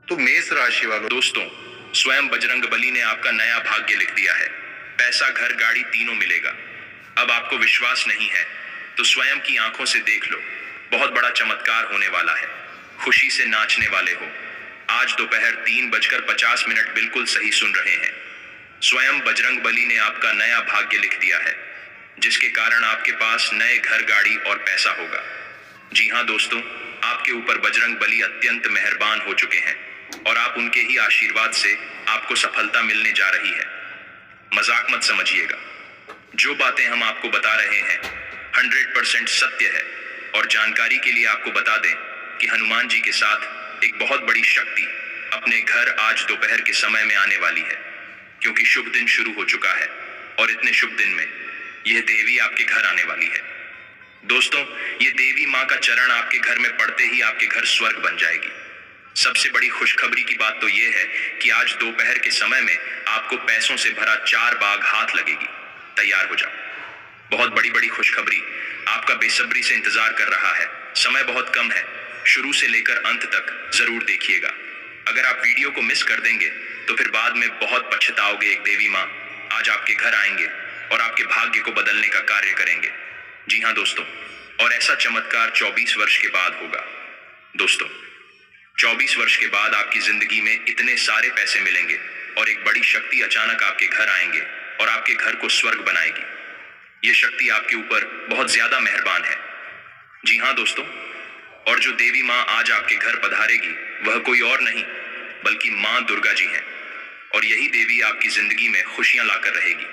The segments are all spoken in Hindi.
तो मेष राशि वालों, दोस्तों, स्वयं बजरंग बली ने आपका नया भाग्य लिख दिया है। पैसा, घर, गाड़ी तीनों मिलेगा। अब आपको विश्वास नहीं है तो स्वयं की आंखों से देख लो। बहुत बड़ा चमत्कार होने वाला है। खुशी से नाचने वाले हो। आज दोपहर 3:50 बिल्कुल सही सुन रहे हैं। स्वयं बजरंग बली ने आपका नया भाग्य लिख दिया है, जिसके कारण आपके पास नए घर, गाड़ी और पैसा होगा। जी हाँ दोस्तों, आपके ऊपर बजरंग बली अत्यंत मेहरबान हो चुके हैं और आप उनके ही आशीर्वाद से आपको सफलता मिलने जा रही है। मजाक मत समझिएगा। जो बातें हम आपको बता रहे हैं 100% सत्य है। और जानकारी के लिए आपको बता दें कि हनुमान जी के साथ एक बहुत बड़ी शक्ति अपने घर आज दोपहर के समय में आने वाली है, क्योंकि शुभ दिन शुरू हो चुका है और इतने शुभ दिन में यह देवी आपके घर आने वाली है। दोस्तों, ये देवी माँ का चरण आपके घर में पड़ते ही आपके घर स्वर्ग बन जाएगी। सबसे बड़ी खुशखबरी की बात तो ये है कि आज दोपहर के समय में आपको पैसों से भरा 4 बाग हाथ लगेगी। तैयार हो जाओ। बहुत बड़ी बड़ी खुशखबरी आपका बेसब्री से इंतजार कर रहा है। समय बहुत कम है, शुरू से लेकर अंत तक जरूर देखिएगा। अगर आप वीडियो को मिस कर देंगे तो फिर बाद में बहुत पछताओगे। एक देवी माँ आज आपके घर आएंगे और आपके भाग्य को बदलने का कार्य करेंगे। जी हाँ दोस्तों, और ऐसा चमत्कार 24 वर्ष के बाद होगा। दोस्तों, 24 वर्ष के बाद आपकी जिंदगी में इतने सारे पैसे मिलेंगे और एक बड़ी शक्ति अचानक आपके घर आएंगे और आपके घर को स्वर्ग बनाएगी। ये शक्ति आपके ऊपर बहुत ज्यादा मेहरबान है। जी हाँ दोस्तों, और जो देवी माँ आज आपके घर पधारेगी वह कोई और नहीं बल्कि माँ दुर्गा जी हैं। और यही देवी आपकी जिंदगी में खुशियां लाकर रहेगी,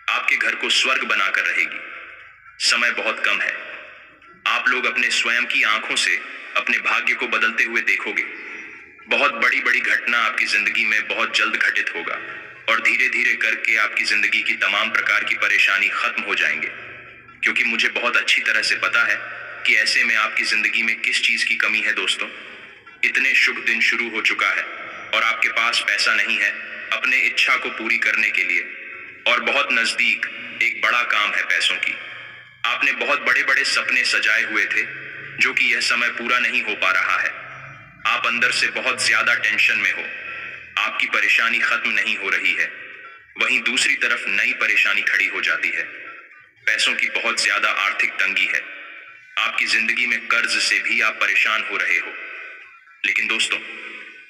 आपके घर को स्वर्ग बनाकर रहेगी। समय बहुत कम है। आप लोग अपने स्वयं की आंखों से अपने भाग्य को बदलते हुए देखोगे। बहुत बड़ी बड़ी घटना आपकी जिंदगी में बहुत जल्द घटित होगा और धीरे धीरे करके आपकी जिंदगी की तमाम प्रकार की परेशानी खत्म हो जाएंगे, क्योंकि मुझे बहुत अच्छी तरह से पता है कि ऐसे में आपकी जिंदगी में किस चीज की कमी है। दोस्तों, इतने शुभ दिन शुरू हो चुका है और आपके पास पैसा नहीं है अपने इच्छा को पूरी करने के लिए, और बहुत नजदीक एक बड़ा काम है पैसों की। आपने बहुत बड़े बड़े सपने सजाए हुए थे जो कि यह समय पूरा नहीं हो पा रहा है। आप अंदर से बहुत ज्यादा टेंशन में हो। आपकी परेशानी खत्म नहीं हो रही है। वहीं दूसरी तरफ नई परेशानी खड़ी हो जाती है। पैसों की बहुत ज्यादा आर्थिक तंगी है। आपकी जिंदगी में कर्ज से भी आप परेशान हो रहे हो। लेकिन दोस्तों,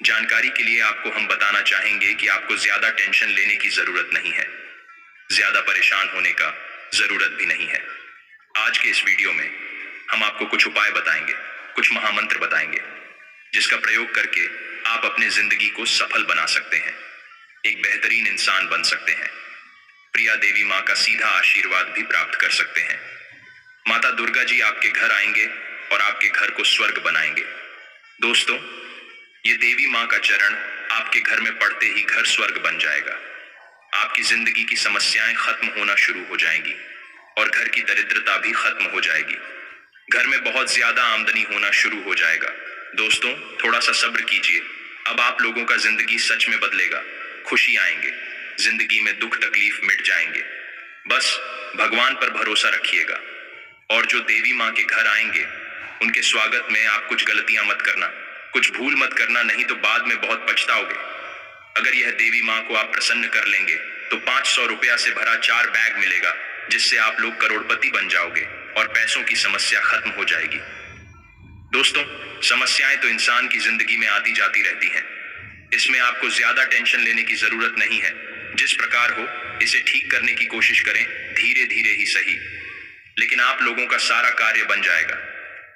जानकारी के लिए आपको हम बताना चाहेंगे कि आपको ज्यादा टेंशन लेने की जरूरत नहीं है, ज्यादा परेशान होने का जरूरत भी नहीं है। आज के इस वीडियो में हम आपको कुछ उपाय बताएंगे, कुछ महामंत्र बताएंगे, जिसका प्रयोग करके आप अपने जिंदगी को सफल बना सकते हैं, एक बेहतरीन इंसान बन सकते हैं, प्रिया देवी माँ का सीधा आशीर्वाद भी प्राप्त कर सकते हैं। माता दुर्गा जी आपके घर आएंगे और आपके घर को स्वर्ग बनाएंगे। दोस्तों, ये देवी माँ का चरण आपके घर में पड़ते ही घर स्वर्ग बन जाएगा। आपकी जिंदगी की समस्याएं खत्म होना शुरू हो जाएंगी और घर की दरिद्रता भी खत्म हो जाएगी। घर में बहुत ज्यादा आमदनी होना शुरू हो जाएगा। दोस्तों, थोड़ा सा सब्र कीजिए। अब आप लोगों का जिंदगी सच में बदलेगा। खुशी आएंगे, जिंदगी में दुख तकलीफ मिट जाएंगे। बस भगवान पर भरोसा रखिएगा। और जो देवी माँ के घर आएंगे उनके स्वागत में आप कुछ गलतियां मत करना, कुछ भूल मत करना, नहीं तो बाद में बहुत पछताओगे। अगर यह देवी माँ को आप प्रसन्न कर लेंगे तो 500 रुपया से भरा 4 बैग मिलेगा, जिससे आप लोग करोड़पति बन जाओगे और पैसों की समस्या खत्म हो जाएगी। दोस्तों, समस्याएं तो इंसान की जिंदगी में आती जाती रहती हैं। इसमें आपको ज्यादा टेंशन लेने की जरूरत नहीं है। जिस प्रकार हो इसे ठीक करने की कोशिश करें, धीरे धीरे ही सही, लेकिन आप लोगों का सारा कार्य बन जाएगा,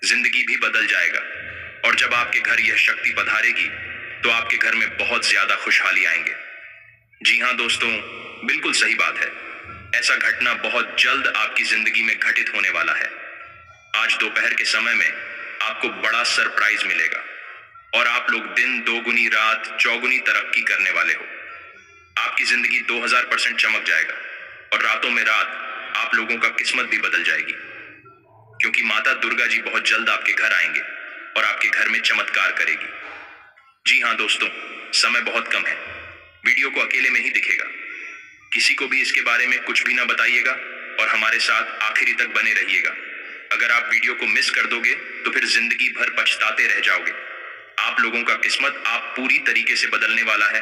जिंदगी भी बदल जाएगा। और जब आपके घर यह शक्ति पधारेगी तो आपके घर में बहुत ज्यादा खुशहाली आएंगे। जी हाँ दोस्तों, बिल्कुल सही बात है। ऐसा घटना बहुत जल्द आपकी जिंदगी में घटित होने वाला है। आज दोपहर के समय में आपको बड़ा सरप्राइज मिलेगा और आप लोग दिन दोगुनी रात चौगुनी तरक्की करने वाले हो। आपकी जिंदगी 2000% चमक जाएगा और रातों में रात आप लोगों का किस्मत भी बदल जाएगी, क्योंकि माता दुर्गा जी बहुत जल्द आपके घर आएंगे और आपके घर में चमत्कार करेगी। जी हाँ दोस्तों, समय बहुत कम है। वीडियो को अकेले में ही दिखेगा। किसी को भी इसके बारे में कुछ भी ना बताइएगा और हमारे साथ आखिरी तक बने रहिएगा। अगर आप वीडियो को मिस कर दोगे तो फिर जिंदगी भर पछताते रह जाओगे। आप लोगों का किस्मत आप पूरी तरीके से बदलने वाला है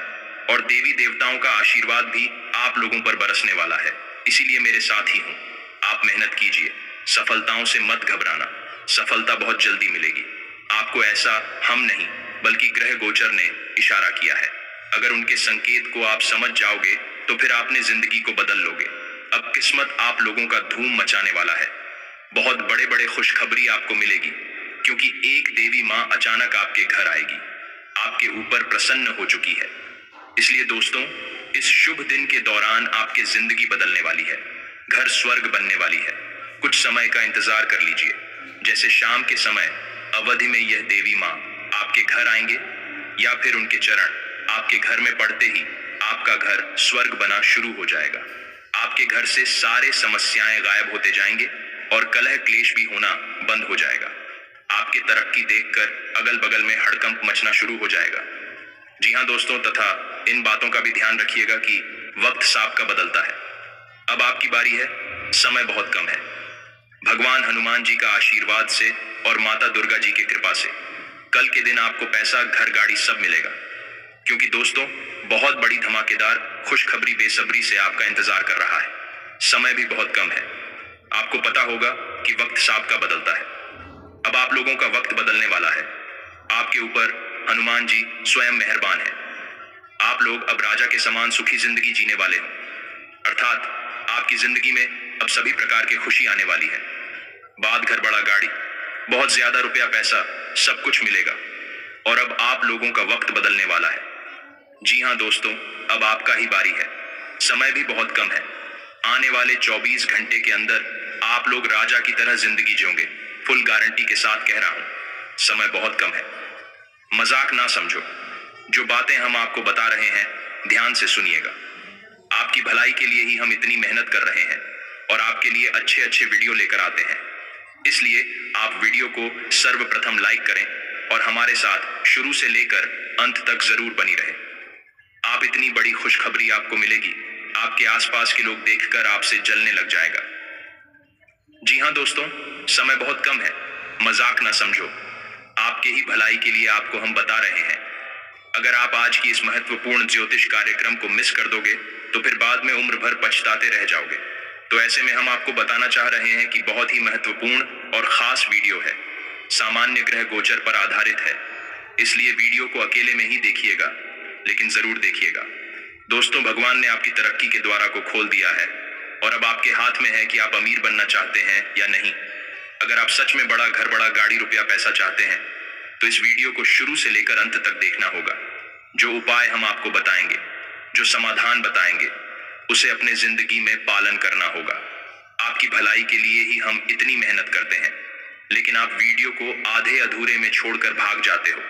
और देवी देवताओं का आशीर्वाद भी आप लोगों पर बरसने वाला है। इसीलिए मेरे साथ ही हूँ। आप मेहनत कीजिए, सफलताओं से मत घबराना, सफलता बहुत जल्दी मिलेगी आपको। ऐसा हम नहीं बल्कि ग्रह गोचर ने इशारा किया है। अगर उनके संकेत को आप समझ जाओगे तो फिर आपने जिंदगी को बदल लोगे। अब किस्मत आप लोगों का धूम मचाने वाला है। बहुत बड़े बड़े खुशखबरी आपको मिलेगी क्योंकि एक देवी माँ अचानक आपके घर आएगी, आपके ऊपर प्रसन्न हो चुकी है। इसलिए दोस्तों, इस शुभ दिन के दौरान आपकी जिंदगी बदलने वाली है, घर स्वर्ग बनने वाली है। कुछ समय का इंतजार कर लीजिए। जैसे शाम के समय अवधि में यह देवी माँ आपके घर आएंगे या फिर उनके चरण आपके घर में पड़ते ही आपका घर स्वर्ग बना शुरू हो जाएगा। आपके घर से सारे समस्याएं गायब होते जाएंगे और कलह क्लेश भी होना बंद हो जाएगा। आपकी तरक्की देखकर अगल बगल में हड़कंप मचना शुरू हो जाएगा। जी हाँ दोस्तों, तथा इन बातों का भी ध्यान रखिएगा कि वक्त सांप का बदलता है। अब आपकी बारी है, समय बहुत कम है। भगवान हनुमान जी का आशीर्वाद से और माता दुर्गा जी की कृपा से कल के दिन आपको पैसा, घर, गाड़ी सब मिलेगा। क्योंकि दोस्तों, बहुत बड़ी धमाकेदार खुशखबरी बेसब्री से आपका इंतजार कर रहा है। समय भी बहुत कम है। आपको पता होगा कि वक्त सांप का बदलता है। अब आप लोगों का वक्त बदलने वाला है। आपके ऊपर हनुमान जी स्वयं मेहरबान है। आप लोग अब राजा के समान सुखी जिंदगी जीने वाले हो। अर्थात आपकी जिंदगी में अब सभी प्रकार की खुशी आने वाली है। बाद, घर, बड़ा गाड़ी, बहुत ज्यादा रुपया, पैसा, सब कुछ मिलेगा। और अब आप लोगों का वक्त बदलने वाला है। जी हाँ दोस्तों, अब आपका ही बारी है। समय भी बहुत कम है। आने वाले 24 घंटे के अंदर आप लोग राजा की तरह जिंदगी जियोगे। फुल गारंटी के साथ कह रहा हूं, समय बहुत कम है। मजाक ना समझो। जो बातें हम आपको बता रहे हैं ध्यान से सुनिएगा। आपकी भलाई के लिए ही हम इतनी मेहनत कर रहे हैं और आपके लिए अच्छे अच्छे वीडियो लेकर आते हैं। इसलिए आप वीडियो को सर्वप्रथम लाइक करें और हमारे साथ शुरू से लेकर अंत तक जरूर बनी रहे। आप इतनी बड़ी खुशखबरी आपको मिलेगी, आपके आसपास के लोग देखकर आपसे जलने लग जाएगा। जी हाँ दोस्तों, समय बहुत कम है। मजाक ना समझो। आपके ही भलाई के लिए आपको हम बता रहे हैं। अगर आप आज की इस महत्वपूर्ण ज्योतिष कार्यक्रम को मिस कर दोगे तो फिर बाद में उम्र भर पछताते रह जाओगे। तो ऐसे में हम आपको बताना चाह रहे हैं कि बहुत ही महत्वपूर्ण और खास वीडियो है, सामान्य ग्रह गोचर पर आधारित है। इसलिए वीडियो को अकेले में ही देखिएगा, लेकिन जरूर देखिएगा। दोस्तों, भगवान ने आपकी तरक्की के द्वारा को खोल दिया है और अब आपके हाथ में है कि आप अमीर बनना चाहते हैं या नहीं। अगर आप सच में बड़ा घर, बड़ा गाड़ी, रुपया, पैसा चाहते हैं तो इस वीडियो को शुरू से लेकर अंत तक देखना होगा। जो उपाय हम आपको बताएंगे, जो समाधान बताएंगे, उसे अपने जिंदगी में पालन करना होगा। आपकी भलाई के लिए ही हम इतनी मेहनत करते हैं, लेकिन आप वीडियो को आधे अधूरे में छोड़कर भाग जाते हो।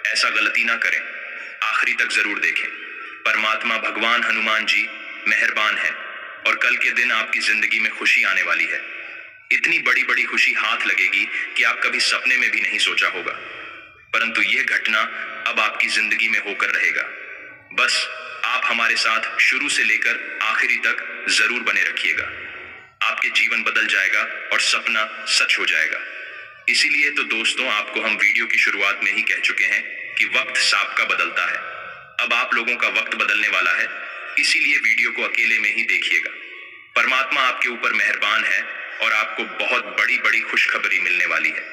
ऐसा गलती ना करें, आखिरी तक जरूर देखें। परमात्मा भगवान हनुमान जी मेहरबान है और कल के दिन आपकी जिंदगी में खुशी आने वाली है। इतनी बड़ी बड़ी खुशी हाथ लगेगी कि आप कभी सपने में भी नहीं सोचा होगा। परंतु यह घटना अब आपकी जिंदगी में होकर रहेगा। बस आप हमारे साथ शुरू से लेकर आखिरी तक जरूर बने रखिएगा। आपके जीवन बदल जाएगा और सपना सच हो जाएगा। इसीलिए तो दोस्तों, आपको हम वीडियो की शुरुआत में ही कह चुके हैं कि वक्त सांप का बदलता है। अब आप लोगों का वक्त बदलने वाला है, इसीलिए वीडियो को अकेले में ही देखिएगा। परमात्मा आपके ऊपर मेहरबान है और आपको बहुत बड़ी बड़ी खुशखबरी मिलने वाली है।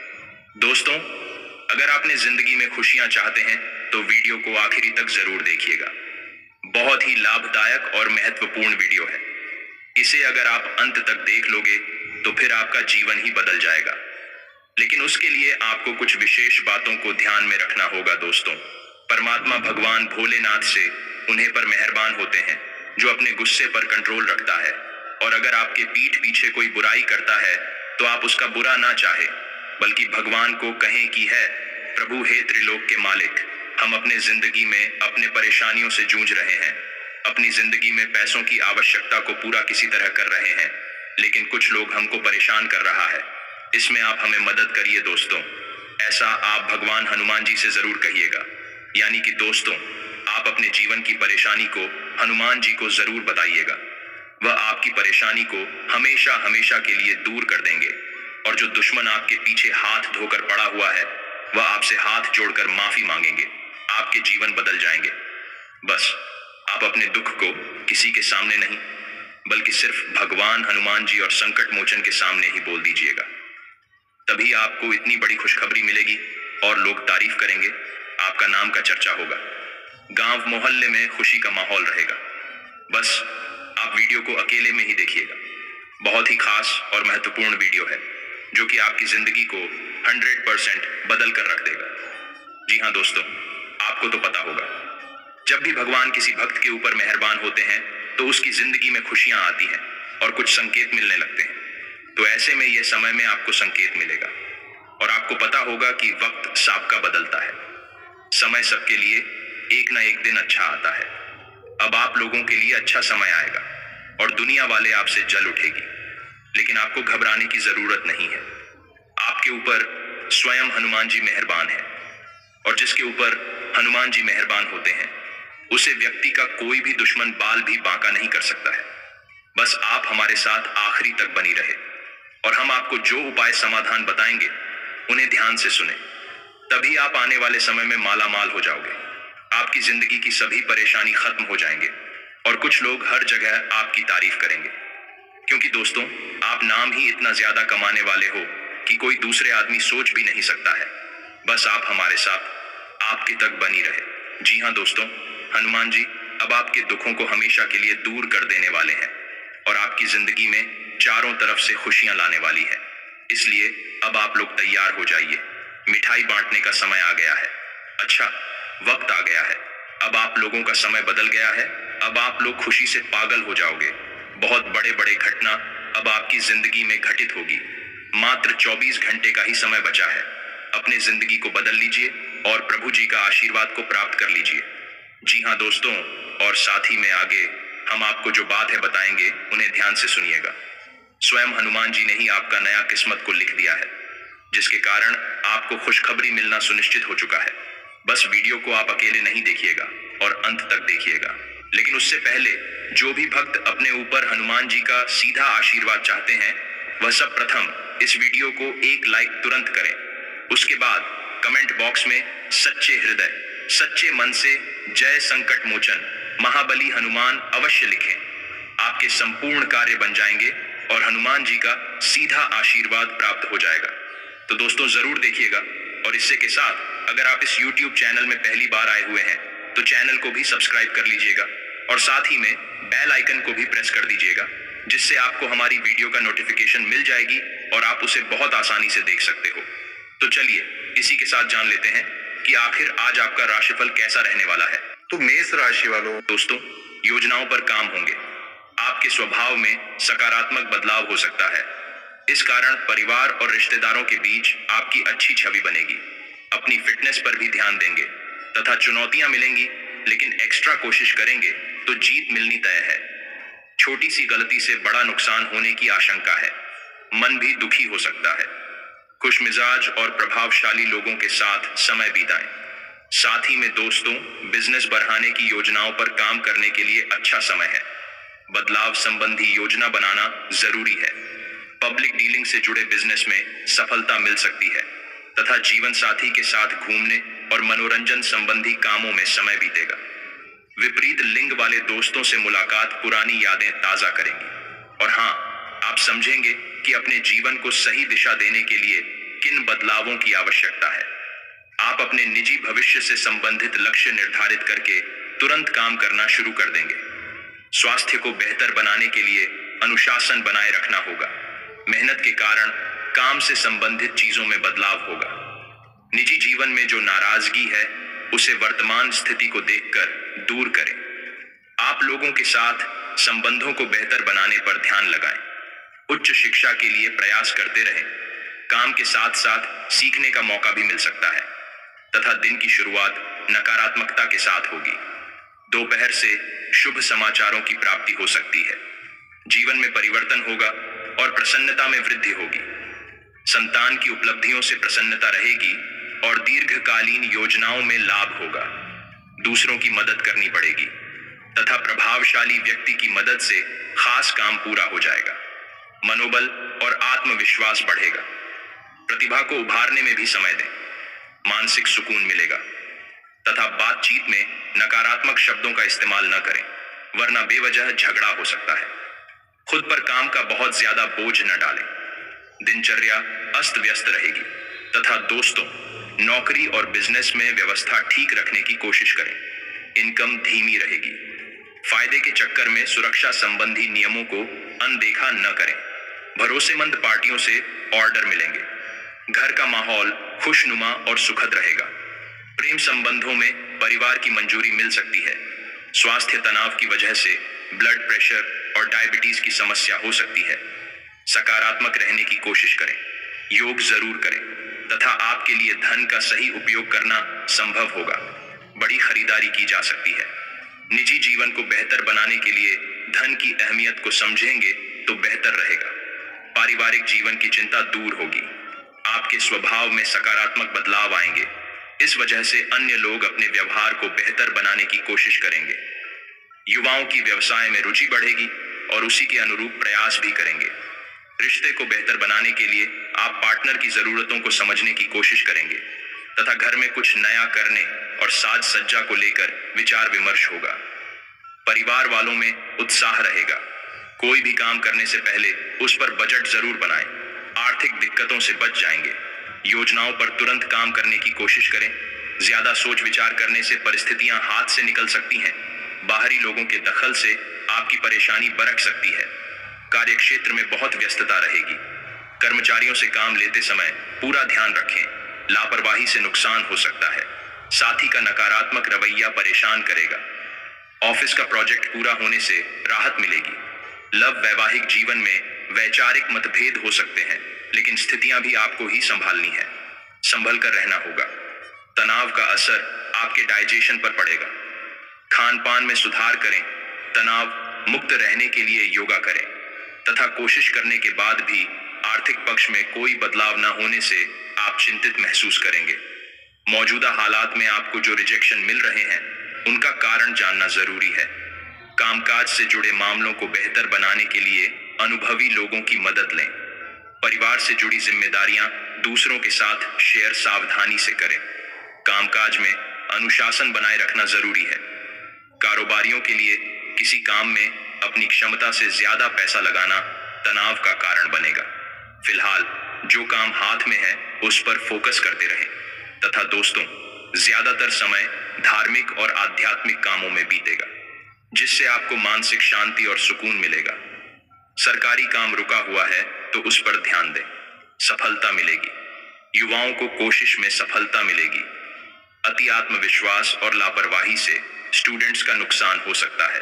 दोस्तों, अगर आपने जिंदगी में खुशियां चाहते हैं तो वीडियो को आखिरी तक जरूर देखिएगा। बहुत ही लाभदायक और महत्वपूर्ण वीडियो है। इसे अगर आप अंत तक देख लोगे तो फिर आपका जीवन ही बदल जाएगा। लेकिन उसके लिए आपको कुछ विशेष बातों को ध्यान में रखना होगा। दोस्तों, परमात्मा भगवान भोलेनाथ से उन्हें पर मेहरबान होते हैं जो अपने गुस्से पर कंट्रोल रखता है। और अगर आपके पीठ पीछे कोई बुराई करता है तो आप उसका बुरा ना चाहे, बल्कि भगवान को कहें कि है प्रभु, हे त्रिलोक के मालिक, हम अपने जिंदगी में अपने परेशानियों से जूझ रहे हैं। अपनी जिंदगी में पैसों की आवश्यकता को पूरा किसी तरह कर रहे हैं, लेकिन कुछ लोग हमको परेशान कर रहा है। इसमें आप हमें मदद करिए दोस्तों। ऐसा आप भगवान हनुमान जी से जरूर कहिएगा। यानी कि दोस्तों, आप अपने जीवन की परेशानी को हनुमान जी को जरूर बताइएगा। वह आपकी परेशानी को हमेशा हमेशा के लिए दूर कर देंगे। और जो दुश्मन आपके पीछे हाथ धोकर पड़ा हुआ है, वह आपसे हाथ जोड़कर माफी मांगेंगे। आपके जीवन बदल जाएंगे। बस आप अपने दुख को किसी के सामने नहीं, बल्कि सिर्फ भगवान हनुमान जी और संकट मोचन के सामने ही बोल दीजिएगा। तभी आपको इतनी बड़ी खुशखबरी मिलेगी और लोग तारीफ करेंगे। आपका नाम का चर्चा होगा। गांव मोहल्ले में खुशी का माहौल रहेगा। बस आप वीडियो को अकेले में ही देखिएगा। बहुत ही खास और महत्वपूर्ण वीडियो है जो कि आपकी जिंदगी को 100% बदल कर रख देगा। जी हाँ दोस्तों, आपको तो पता होगा, जब भी भगवान किसी भक्त के ऊपर मेहरबान होते हैं तो उसकी जिंदगी में खुशियां आती हैं और कुछ संकेत मिलने लगते हैं। तो ऐसे में यह समय में आपको संकेत मिलेगा और आपको पता होगा कि वक्त सबका बदलता है। समय सबके लिए एक ना एक दिन अच्छा आता है। अब आप लोगों के लिए अच्छा समय आएगा और दुनिया वाले आपसे जल उठेगी, लेकिन आपको घबराने की जरूरत नहीं है। आपके ऊपर स्वयं हनुमान जी मेहरबान है और जिसके ऊपर हनुमान जी मेहरबान होते हैं उसे व्यक्ति का कोई भी दुश्मन बाल भी बांका नहीं कर सकता है। बस आप हमारे साथ आखिरी तक बनी रहे और हम आपको जो उपाय समाधान बताएंगे उन्हें ध्यान से सुने। तभी आप आने वाले समय में माला माल हो जाओगे। आपकी जिंदगी की सभी परेशानी खत्म हो जाएंगे और कुछ लोग हर जगह आपकी तारीफ करेंगे, क्योंकि दोस्तों आप नाम ही इतना ज्यादा कमाने वाले हो कि कोई दूसरे आदमी सोच भी नहीं सकता है। बस आप हमारे साथ आपके तक बनी रहे। जी हाँ दोस्तों, हनुमान जी अब आपके दुखों को हमेशा के लिए दूर कर देने वाले हैं और आपकी जिंदगी में चारों तरफ से खुशियां लाने वाली है। इसलिए अब आप लोग तैयार हो जाइए। मिठाई बांटने का समय आ गया है। अच्छा, वक्त आ गया है। अब आप लोगों का समय बदल गया है। अब आप लोग खुशी से पागल हो जाओगे। बहुत बड़े बड़े घटना अब आपकी जिंदगी में घटित होगी। मात्र 24 घंटे का ही समय बचा है। अपने जिंदगी को बदल लीजिए और प्रभु जी का आशीर्वाद को प्राप्त कर लीजिए। जी हाँ दोस्तों, और साथ ही में आगे हम आपको जो बात है बताएंगे उन्हें ध्यान से सुनिएगा। स्वयं हनुमान जी ने ही आपका नया किस्मत को लिख दिया है, जिसके कारण आपको खुशखबरी मिलना सुनिश्चित हो चुका है। बस वीडियो को आप अकेले नहीं देखिएगा और अंत तक देखिएगा। लेकिन उससे पहले जो भी भक्त अपने ऊपर हनुमान जी का सीधा आशीर्वाद चाहते हैं वह सब प्रथम इस वीडियो को एक लाइक तुरंत करें। उसके बाद कमेंट बॉक्स में सच्चे हृदय सच्चे मन से जय संकट मोचन महाबली हनुमान अवश्य लिखें। आपके संपूर्ण कार्य बन जाएंगे और हनुमान जी का सीधा आशीर्वाद प्राप्त हो जाएगा। तो दोस्तों जरूर देखिएगा। और इससे के साथ अगर आप इस YouTube चैनल में पहली बार आए हुए हैं तो चैनल को भी सब्सक्राइब कर लीजिएगा और साथ ही में बेल आइकन को भी प्रेस कर दीजिएगा, जिससे आपको हमारी वीडियो का नोटिफिकेशन मिल जाएगी और आप उसे बहुत आसानी से देख सकते हो। तो चलिए इसी के साथ जान लेते हैं कि आखिर आज आपका राशिफल कैसा रहने वाला है। तो मेष राशि वालों दोस्तों, योजनाओं पर काम होंगे। आपके स्वभाव में सकारात्मक बदलाव हो सकता है। इस कारण परिवार और रिश्तेदारों के बीच आपकी अच्छी छवि बनेगी। अपनी फिटनेस पर भी ध्यान देंगे तथा चुनौतियां मिलेंगी, लेकिन एक्स्ट्रा कोशिश करेंगे तो जीत मिलनी तय है। छोटी सी गलती से बड़ा नुकसान होने की आशंका है। मन भी दुखी हो सकता है। खुश मिजाज और प्रभावशाली लोगों के साथ समय बिताएं। साथ ही में दोस्तों, बिजनेस बढ़ाने की योजनाओं पर काम करने के लिए अच्छा समय है। बदलाव संबंधी योजना बनाना जरूरी है। पब्लिक डीलिंग से जुड़े बिजनेस में सफलता मिल सकती है तथा जीवन साथी के साथ घूमने और मनोरंजन संबंधी कामों में समय बीतेगा। विपरीत लिंग वाले दोस्तों से मुलाकात पुरानी यादें ताजा करेंगी। और हाँ, आप समझेंगे कि अपने जीवन को सही दिशा देने के लिए किन बदलावों की आवश्यकता है। आप अपने निजी भविष्य से संबंधित लक्ष्य निर्धारित करके तुरंत काम करना शुरू कर देंगे। स्वास्थ्य को बेहतर बनाने के लिए अनुशासन बनाए रखना होगा। मेहनत के कारण काम से संबंधित चीजों में बदलाव होगा। निजी जीवन में जो नाराजगी है उसे वर्तमान स्थिति को देखकर दूर करें। आप लोगों के साथ संबंधों को बेहतर बनाने पर ध्यान लगाएं। उच्च शिक्षा के लिए प्रयास करते रहें। काम के साथ साथ सीखने का मौका भी मिल सकता है तथा दिन की शुरुआत नकारात्मकता के साथ होगी। दोपहर से शुभ समाचारों की प्राप्ति हो सकती है। जीवन में परिवर्तन होगा और प्रसन्नता में वृद्धि होगी। संतान की उपलब्धियों से प्रसन्नता रहेगी और दीर्घकालीन योजनाओं में लाभ होगा। दूसरों की मदद करनी पड़ेगी तथा प्रभावशाली व्यक्ति की मदद से खास काम पूरा हो जाएगा। मनोबल और आत्मविश्वास बढ़ेगा। प्रतिभा को उभारने में भी समय दें। मानसिक सुकून मिलेगा। तथा बातचीत में नकारात्मक शब्दों का इस्तेमाल न करें, वरना बेवजह झगड़ा हो सकता है। खुद पर काम का बहुत ज्यादा बोझ न डालें। दिनचर्या अस्त व्यस्त रहेगी। तथा दोस्तों, नौकरी और बिजनेस में व्यवस्था ठीक रखने की कोशिश करें। इनकम धीमी रहेगी। फायदे के चक्कर में सुरक्षा संबंधी नियमों को अनदेखा न करें। भरोसेमंद पार्टियों से ऑर्डर मिलेंगे। घर का माहौल खुशनुमा और सुखद रहेगा। प्रेम संबंधों में परिवार की मंजूरी मिल सकती है। स्वास्थ्य तनाव की वजह से ब्लड प्रेशर और डायबिटीज की समस्या हो सकती है। सकारात्मक रहने की कोशिश करें। योग जरूर करें तथा आपके लिए धन का सही उपयोग करना संभव होगा। बड़ी खरीदारी की जा सकती है। निजी जीवन को बेहतर बनाने के लिए धन की अहमियत को समझेंगे तो बेहतर रहेगा। पारिवारिक जीवन की चिंता दूर होगी। आपके स्वभाव में सकारात्मक बदलाव आएंगे। इस वजह से अन्य लोग अपने व्यवहार को बेहतर बनाने की कोशिश करेंगे। युवाओं की व्यवसाय में रुचि बढ़ेगी और उसी के अनुरूप प्रयास भी करेंगे। रिश्ते को बेहतर बनाने के लिए आप पार्टनर की जरूरतों को समझने की कोशिश करेंगे तथा घर में कुछ नया करने और साज सज्जा को लेकर विचार विमर्श होगा। परिवार वालों में उत्साह रहेगा। कोई भी काम करने से पहले उस पर बजट जरूर बनाएं। आर्थिक दिक्कतों से बच जाएंगे। योजनाओं पर तुरंत काम करने की कोशिश करें। ज्यादा सोच विचार करने से परिस्थितियां हाथ से निकल सकती हैं। बाहरी लोगों के दखल से आपकी परेशानी बरक सकती है। कार्यक्षेत्र में बहुत व्यस्तता रहेगी। कर्मचारियों से काम लेते समय पूरा ध्यान रखें। लापरवाही से नुकसान हो सकता है। साथी का नकारात्मक रवैया परेशान करेगा। ऑफिस का प्रोजेक्ट पूरा होने से राहत मिलेगी। लव वैवाहिक जीवन में वैचारिक मतभेद हो सकते हैं, लेकिन स्थितियां भी आपको ही संभालनी है। संभल कर रहना होगा। तनाव का असर आपके डाइजेशन पर पड़ेगा। खान पान में सुधार करें। तनाव मुक्त रहने के लिए योगा करें तथा कोशिश करने के बाद भी आर्थिक पक्ष में कोई बदलाव न होने से आप चिंतित महसूस करेंगे। मौजूदा हालात में आपको जो रिजेक्शन मिल रहे हैं, उनका कारण जानना जरूरी है। कामकाज से जुड़े मामलों को बेहतर बनाने के लिए अनुभवी लोगों की मदद लें। परिवार से जुड़ी जिम्मेदारियां दूसरों के साथ शेयर सावधानी से करें। कामकाज में अनुशासन बनाए रखना जरूरी है। कारोबारियों के लिए किसी काम में अपनी क्षमता से ज्यादा पैसा लगाना तनाव का कारण बनेगा। फिलहाल जो काम हाथ में है उस पर फोकस करते रहें तथा दोस्तों, ज्यादातर समय धार्मिक और आध्यात्मिक कामों में बीतेगा, जिससे आपको मानसिक शांति और सुकून मिलेगा। सरकारी काम रुका हुआ है तो उस पर ध्यान दें। सफलता मिलेगी। युवाओं को कोशिश में सफलता मिलेगी। अति आत्मविश्वास और लापरवाही से स्टूडेंट्स का नुकसान हो सकता है।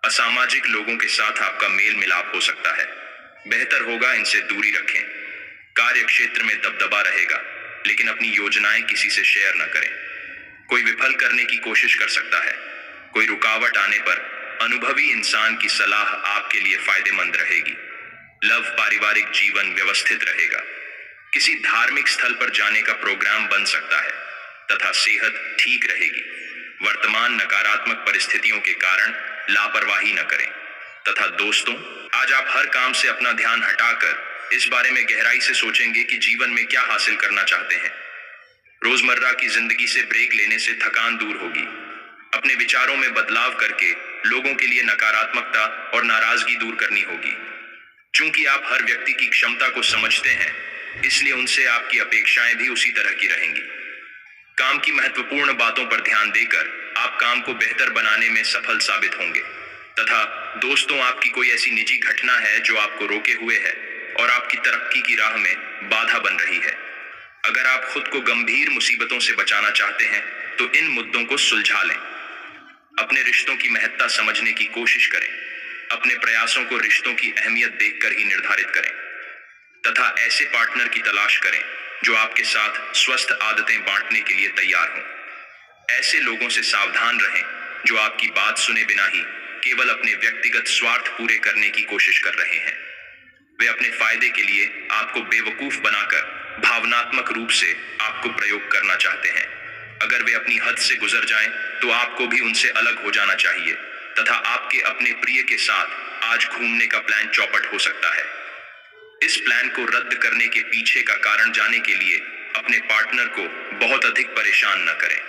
असामाजिक लोगों के साथ आपका मेल मिलाप हो सकता है। बेहतर होगा इनसे दूरी रखें। कार्य क्षेत्र में दबदबा रहेगा, लेकिन अपनी योजनाएं किसी से शेयर न करें। कोई विफल करने की कोशिश कर सकता है। कोई रुकावट आने पर अनुभवी इंसान की सलाह आपके लिए फायदेमंद रहेगी। लव पारिवारिक जीवन व्यवस्थित रहेगा। किसी धार्मिक स्थल पर जाने का प्रोग्राम बन सकता है तथा सेहत ठीक रहेगी। वर्तमान नकारात्मक परिस्थितियों के कारण लापरवाही न करें। तथा दोस्तों, आज आप हर काम से अपना ध्यान हटाकर इस बारे में गहराई से सोचेंगे कि जीवन में क्या हासिल करना चाहते हैं। रोजमर्रा की जिंदगी से ब्रेक लेने से थकान दूर होगी। अपने विचारों में बदलाव करके लोगों के लिए नकारात्मकता और नाराजगी दूर करनी होगी। चूंकि आप हर व्यक्ति की क्षमता को समझते हैं, इसलिए उनसे आपकी अपेक्षाएं भी उसी तरह की रहेंगी। काम की महत्वपूर्ण बातों पर ध्यान देकर आप काम को बेहतर बनाने में सफल साबित होंगे। तथा दोस्तों, आपकी कोई ऐसी निजी घटना है जो आपको रोके हुए है और आपकी तरक्की की राह में बाधा बन रही है। अगर आप खुद को गंभीर मुसीबतों से बचाना चाहते हैं तो इन मुद्दों को सुलझा लें। अपने रिश्तों की महत्ता समझने की कोशिश करें। अपने प्रयासों को रिश्तों की अहमियत देखकर ही निर्धारित करें तथा ऐसे पार्टनर की तलाश करें जो आपके साथ स्वस्थ आदतें बांटने के लिए तैयार हों। ऐसे लोगों से सावधान रहें जो आपकी बात सुने बिना ही केवल अपने व्यक्तिगत स्वार्थ पूरे करने की कोशिश कर रहे हैं। वे अपने फायदे के लिए आपको बेवकूफ बनाकर भावनात्मक रूप से आपको प्रयोग करना चाहते हैं। अगर वे अपनी हद से गुजर जाएं, तो आपको भी उनसे अलग हो जाना चाहिए तथा आपके अपने प्रिय के साथ आज घूमने का प्लान चौपट हो सकता है। इस प्लान को रद्द करने के पीछे का कारण जानने के लिए अपने पार्टनर को बहुत अधिक परेशान न करें।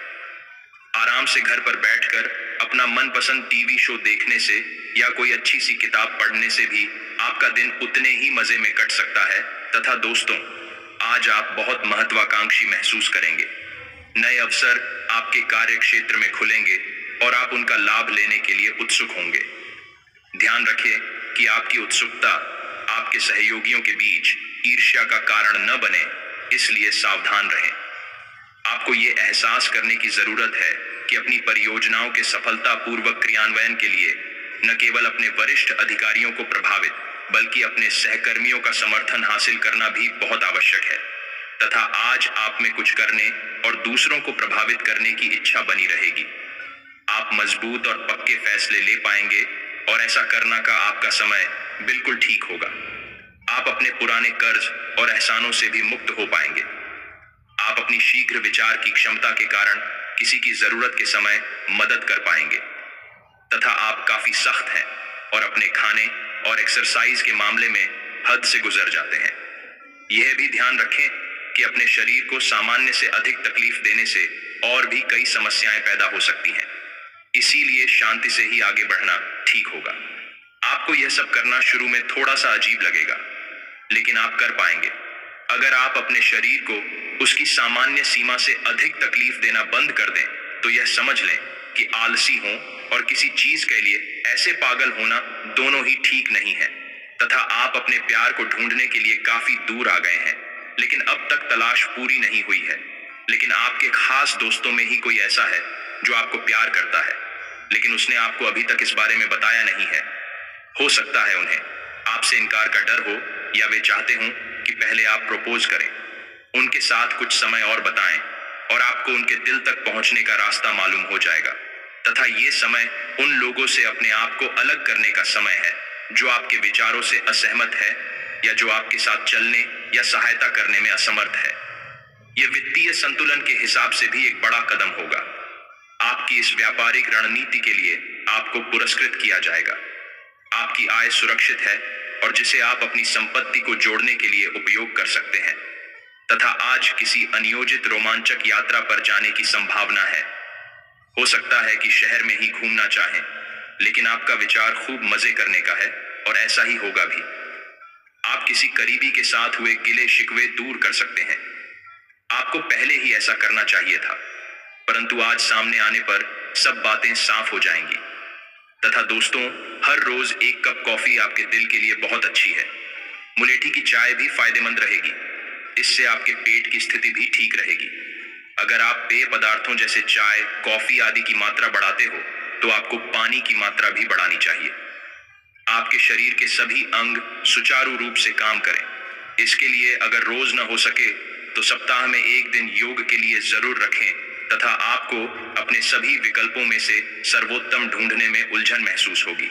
आराम से घर पर बैठकर अपना मनपसंद टीवी शो देखने से या कोई अच्छी सी किताब पढ़ने से भी आपका दिन उतने ही मजे में कट सकता है। तथा दोस्तों, आज आप बहुत महत्वाकांक्षी महसूस करेंगे। नए अवसर आपके कार्य क्षेत्र में खुलेंगे और आप उनका लाभ लेने के लिए उत्सुक होंगे। ध्यान रखें कि आपकी उत्सुकता आपके सहयोगियों के बीच ईर्ष्या का कारण न बने, इसलिए सावधान रहें। आपको ये एहसास करने की जरूरत है कि अपनी परियोजनाओं के सफलतापूर्वक क्रियान्वयन के लिए न केवल अपने वरिष्ठ अधिकारियों को प्रभावित बल्कि अपने सहकर्मियों का समर्थन हासिल करना भी बहुत आवश्यक है। तथा आज आप में कुछ करने और दूसरों को प्रभावित करने की इच्छा बनी रहेगी। आप मजबूत और पक्के फैसले ले पाएंगे और ऐसा करना का आपका समय बिल्कुल ठीक होगा। आप अपने पुराने कर्ज और एहसानों से भी मुक्त हो पाएंगे। आप अपनी शीघ्र विचार की क्षमता के कारण किसी की जरूरत के समय मदद कर पाएंगे। तथा आप काफी सख्त हैं और अपने खाने और एक्सरसाइज के मामले में हद से गुजर जाते हैं। यह भी ध्यान रखें कि अपने शरीर को सामान्य से अधिक तकलीफ देने से और भी कई समस्याएं पैदा हो सकती हैं। इसीलिए शांति से ही आगे बढ़ना ठीक होगा। आपको यह सब करना शुरू में थोड़ा सा अजीब लगेगा, लेकिन आप कर पाएंगे। अगर आप अपने शरीर को उसकी सामान्य सीमा से अधिक तकलीफ देना बंद कर दें, तो यह समझ लें कि आलसी हों और किसी चीज के लिए ऐसे पागल होना दोनों ही ठीक नहीं है। तथा आप अपने प्यार को ढूंढने के लिए काफी दूर आ गए हैं, लेकिन अब तक तलाश पूरी नहीं हुई है। लेकिन आपके खास दोस्तों में ही कोई ऐसा है जो आपको प्यार करता है, लेकिन उसने आपको अभी तक इस बारे में बताया नहीं है। हो सकता है उन्हें आपसे इनकार का डर हो या वे चाहते हों कि पहले आप प्रपोज करें। उनके साथ कुछ समय और बिताएं और आपको उनके दिल तक पहुंचने का रास्ता मालूम हो जाएगा। तथा ये समय उन लोगों से अपने आप को अलग करने का समय है जो आपके विचारों से असहमत है या जो आपके साथ चलने या सहायता करने में असमर्थ है। यह वित्तीय संतुलन के हिसाब से भी एक बड़ा कदम होगा। आपकी इस व्यापारिक रणनीति के लिए आपको पुरस्कृत किया जाएगा। आपकी आय सुरक्षित है और जिसे आप अपनी संपत्ति को जोड़ने के लिए उपयोग कर सकते हैं। तथा आज किसी अनियोजित रोमांचक यात्रा पर जाने की संभावना है। हो सकता है कि शहर में ही घूमना चाहें, लेकिन आपका विचार खूब मजे करने का है और ऐसा ही होगा भी। आप किसी करीबी के साथ हुए गिले शिकवे दूर कर सकते हैं। आपको पहले ही ऐसा करना चाहिए था, परंतु आज सामने आने पर सब बातें साफ हो जाएंगी। तथा दोस्तों, हर रोज एक कप कॉफी आपके दिल के लिए बहुत अच्छी है। मुलेठी की चाय भी फायदेमंद रहेगी। इससे आपके पेट की स्थिति भी ठीक रहेगी। अगर आप पेय पदार्थों जैसे चाय, कॉफी आदि की मात्रा बढ़ाते हो, तो आपको पानी की मात्रा भी बढ़ानी चाहिए। आपके शरीर के सभी अंग सुचारू रूप से काम करें। इसके लिए अगर रोज न हो सके तो सप्ताह में एक दिन योग के लिए जरूर रखें। तथा आपको अपने सभी विकल्पों में से सर्वोत्तम ढूंढने में उलझन महसूस होगी।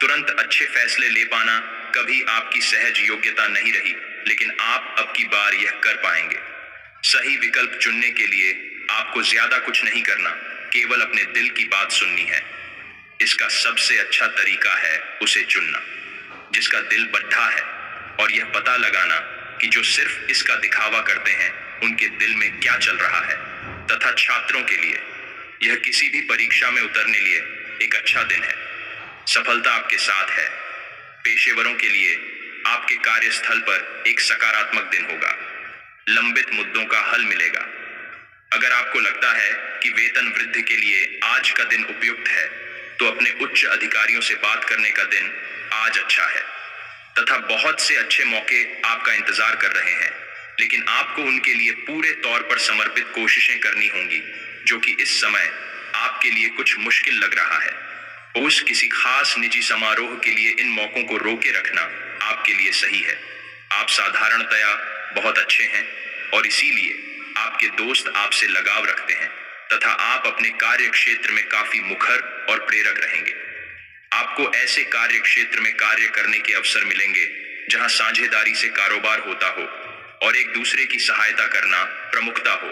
तुरंत अच्छे फैसले ले पाना कभी आपकी सहज योग्यता नहीं रही, लेकिन आप अब की बार यह कर पाएंगे। सही विकल्प चुनने के लिए आपको ज्यादा कुछ नहीं करना, केवल अपने दिल की बात सुननी है। इसका सबसे अच्छा तरीका है उसे चुनना जिसका दिल बड्ढा है, और यह पता लगाना कि जो सिर्फ इसका दिखावा करते हैं उनके दिल में क्या चल रहा है। तथा छात्रों के लिए यह किसी भी परीक्षा में उतरने लिए एक अच्छा दिन है। सफलता आपके साथ है। पेशेवरों के लिए आपके कार्यस्थल पर एक सकारात्मक दिन होगा। लंबित मुद्दों का हल मिलेगा। अगर आपको लगता है कि वेतन वृद्धि के लिए आज का दिन उपयुक्त है, तो अपने उच्च अधिकारियों से बात करने का दिन आज अच्छा है। तथा बहुत से अच्छे मौके आपका इंतजार कर रहे हैं, लेकिन आपको उनके लिए पूरे तौर पर समर्पित कोशिशें करनी होंगी, जो कि इस समय आपके लिए कुछ मुश्किल लग रहा है। उस किसी खास निजी समारोह के लिए इन मौकों को रोके रखना आपके लिए सही है। आप साधारणतया बहुत अच्छे हैं और इसीलिए आपके दोस्त आपसे लगाव रखते हैं तथा आप अपने कार्य क्षेत्र में काफी मुखर और प्रेरक रहेंगे। आपको ऐसे कार्य क्षेत्र में कार्य करने के अवसर मिलेंगे जहां साझेदारी से कारोबार होता हो और एक दूसरे की सहायता करना प्रमुखता हो।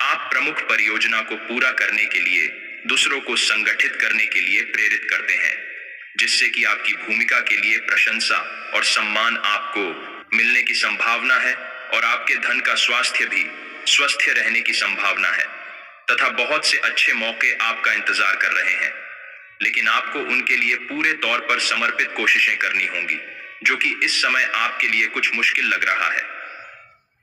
आप प्रमुख परियोजना को पूरा करने के लिए दूसरों को संगठित करने के लिए प्रेरित करते हैं, जिससे कि आपकी भूमिका के लिए प्रशंसा और सम्मान आपको मिलने की संभावना है और आपके धन का स्वास्थ्य भी स्वस्थ रहने की संभावना है तथा बहुत से अच्छे मौके आपका इंतजार कर रहे हैं। लेकिन आपको उनके लिए पूरे तौर पर समर्पित कोशिशें करनी होंगी, जो कि इस समय आपके लिए कुछ मुश्किल लग रहा है।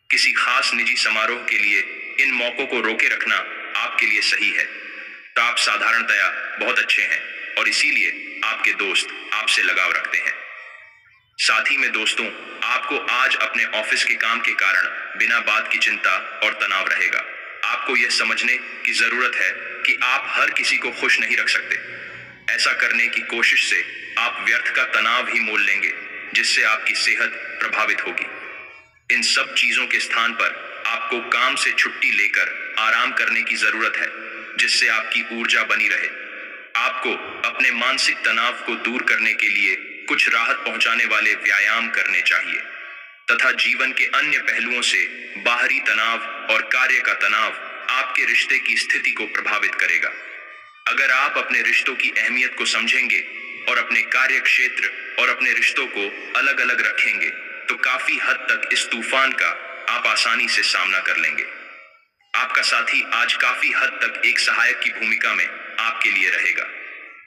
किसी खास निजी समारोह के लिए इन मौकों को रोके रखना आपके लिए सही है। तो आप साधारणतया बहुत अच्छे हैं और इसीलिए आपके दोस्त आपसे लगाव रखते हैं। साथ ही में दोस्तों, आपको आज अपने ऑफिस के काम के कारण बिना बात की चिंता और तनाव रहेगा। आपको यह समझने की जरूरत है कि आप हर किसी को खुश नहीं रख सकते। ऐसा करने की कोशिश से आप व्यर्थ का तनाव ही मोल लेंगे, जिससे आपकी सेहत प्रभावित होगी। इन सब चीजों के स्थान पर आपको काम से छुट्टी लेकर आराम करने की जरूरत है, जिससे आपकी ऊर्जा बनी रहे। आपको अपने मानसिक तनाव को दूर करने के लिए कुछ राहत पहुंचाने वाले व्यायाम करने चाहिए तथा जीवन के अन्य पहलुओं से बाहरी तनाव और कार्य का तनाव आपके रिश्ते की स्थिति को प्रभावित करेगा। अगर आप अपने रिश्तों की अहमियत को समझेंगे और अपने कार्य क्षेत्र और अपने रिश्तों को अलग अलग रखेंगे, तो काफी हद तक इस तूफान का आप आसानी से सामना कर लेंगे। आपका साथी आज काफी हद तक एक सहायक की भूमिका में आपके लिए रहेगा,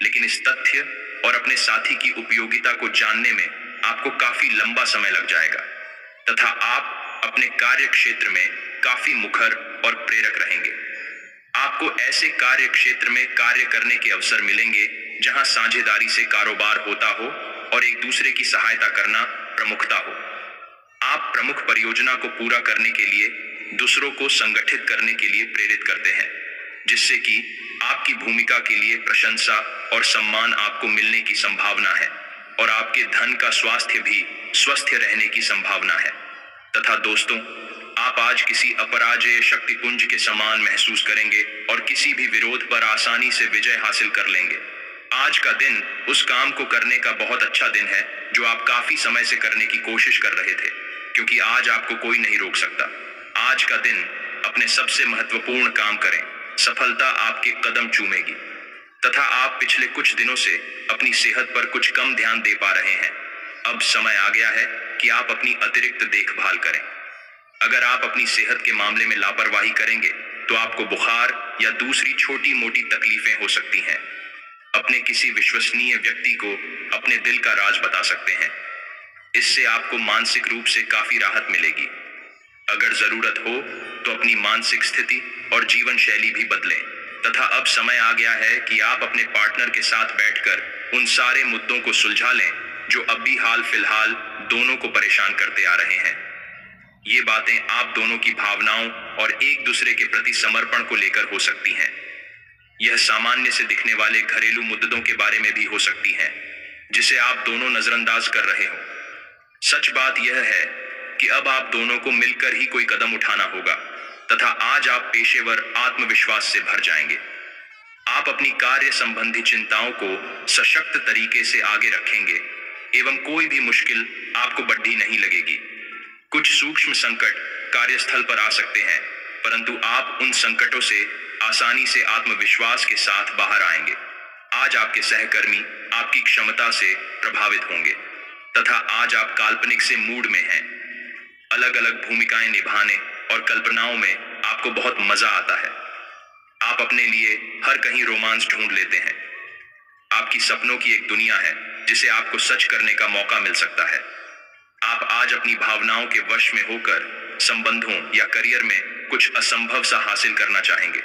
लेकिन इस तथ्य और अपने साथी की उपयोगिता को जानने में आपको काफी लंबा समय लग जाएगा तथा आप अपने कार्य क्षेत्र में काफी मुखर और प्रेरक रहेंगे। आपको ऐसे कार्य क्षेत्र में कार्य करने के अवसर मिलेंगे जहां साझेदारी से कारोबार होता हो और एक दूसरे की सहायता करना प्रमुखता हो। आप प्रमुख परियोजना को पूरा करने के लिए दूसरों को संगठित करने के लिए प्रेरित करते हैं, जिससे कि आपकी भूमिका के लिए प्रशंसा और सम्मान आपको मिलने की संभावना है और आपके धन का स्वास्थ्य भी स्वस्थ रहने की संभावना है। तथा दोस्तों, आप आज किसी अपराजेय शक्तिपुंज के समान महसूस करेंगे और किसी भी विरोध पर आसानी से विजय हासिल कर लेंगे। आज का दिन उस काम को करने का बहुत अच्छा दिन है जो आप काफी समय से करने की कोशिश कर रहे थे, क्योंकि आज आपको कोई नहीं रोक सकता। आज का दिन अपने सबसे महत्वपूर्ण काम करें, सफलता आपके कदम चूमेगी। तथा आप पिछले कुछ दिनों से अपनी सेहत पर कुछ कम ध्यान दे पा रहे हैं। अब समय आ गया है कि आप अपनी अतिरिक्त देखभाल करें। अगर आप अपनी सेहत के मामले में लापरवाही करेंगे तो आपको बुखार या दूसरी छोटी मोटी तकलीफें हो सकती हैं। अपने किसी विश्वसनीय व्यक्ति को अपने दिल का राज बता सकते हैं। इससे आपको मानसिक रूप से काफी राहत मिलेगी। अगर जरूरत हो तो अपनी मानसिक स्थिति और जीवन शैली भी बदलें। तथा अब समय आ गया है कि आप अपने पार्टनर के साथ बैठकर उन सारे मुद्दों को सुलझा लें जो अब भी हाल फिलहाल दोनों को परेशान करते आ रहे हैं। ये बातें आप दोनों की भावनाओं और एक दूसरे के प्रति समर्पण को लेकर हो सकती हैं। यह सामान्य से दिखने वाले घरेलू मुद्दों के बारे में भी हो सकती हैं, जिसे आप दोनों नजरअंदाज कर रहे हो। सच बात यह है कि अब आप दोनों को मिलकर ही कोई कदम उठाना होगा तथा आज आप पेशेवर आत्मविश्वास से भर जाएंगे। आप अपनी कार्य संबंधी चिंताओं को सशक्त तरीके से आगे रखेंगे एवं कोई भी मुश्किल आपको बढ़ी नहीं लगेगी। कुछ सूक्ष्म संकट कार्यस्थल पर आ सकते हैं, परंतु आप उन संकटों से आसानी से आत्मविश्वास के साथ बाहर आएंगे। आज आपके सहकर्मी आपकी क्षमता से प्रभावित होंगे तथा आज आप काल्पनिक से मूड में हैं। अलग अलग भूमिकाएं निभाने और कल्पनाओं में आपको बहुत मजा आता है। आप अपने लिए हर कहीं रोमांस ढूंढ लेते हैं। आपकी सपनों की एक दुनिया है जिसे आपको सच करने का मौका मिल सकता है। आप आज अपनी भावनाओं के वश में होकर संबंधों या करियर में कुछ असंभव सा हासिल करना चाहेंगे।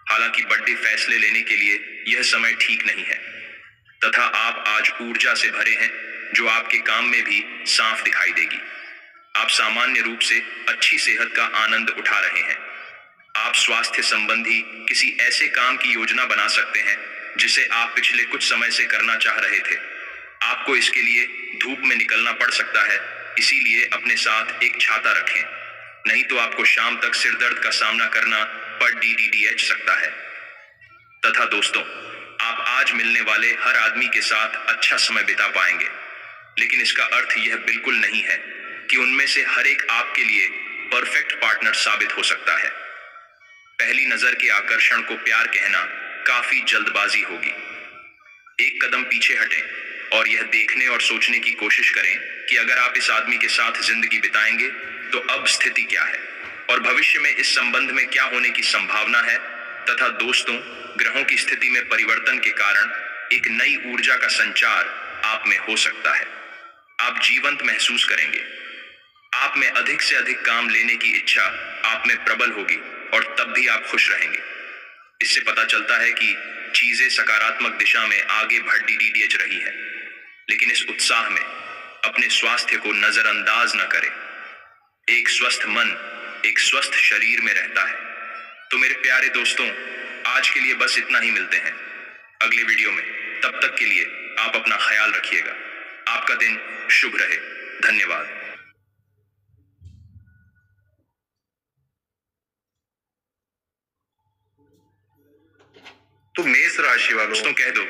हालांकि बड़े फैसले लेने के लिए यह समय ठीक नहीं है तथा आप आज ऊर्जा से भरे हैं जो आपके काम में भी साफ दिखाई देगी। आप सामान्य रूप से अच्छी सेहत का आनंद उठा रहे हैं। आप स्वास्थ्य संबंधी किसी ऐसे काम की योजना बना सकते हैं जिसे आप पिछले कुछ समय से करना चाह रहे थे। आपको इसके लिए धूप में निकलना पड़ सकता है, इसीलिए अपने साथ एक छाता रखें, नहीं तो आपको शाम तक सिरदर्द का सामना करना पड़ DDDH सकता है। तथा दोस्तों, आप आज मिलने वाले हर आदमी के साथ अच्छा समय बिता पाएंगे, लेकिन इसका अर्थ यह बिल्कुल नहीं है कि उनमें से हर एक आपके लिए परफेक्ट पार्टनर साबित हो सकता है। पहली नजर के आकर्षण को प्यार कहना काफी जल्दबाजी होगी। एक कदम पीछे हटें और यह देखने और सोचने की कोशिश करें कि अगर आप इस आदमी के साथ जिंदगी बिताएंगे तो अब स्थिति क्या है और भविष्य में इस संबंध में क्या होने की संभावना है, तथा दोस्तों, ग्रहों की स्थिति में परिवर्तन के कारण एक नई ऊर्जा का संचार आप में हो सकता है। आप जीवंत महसूस करेंगे। आप में अधिक से अधिक काम लेने की इच्छा आप में प्रबल होगी और तब भी आप खुश रहेंगे। इससे पता चलता है कि चीजें सकारात्मक दिशा में आगे बढ़ रही है। लेकिन इस उत्साह में अपने स्वास्थ्य को नजरअंदाज न करें। एक स्वस्थ मन एक स्वस्थ शरीर में रहता है। तो मेरे प्यारे दोस्तों, आज के लिए बस इतना ही। मिलते हैं अगले वीडियो में। तब तक के लिए आप अपना ख्याल रखिएगा। आपका दिन शुभ रहे। धन्यवाद। तो मेष राशि वालों, दोस्तों कह दो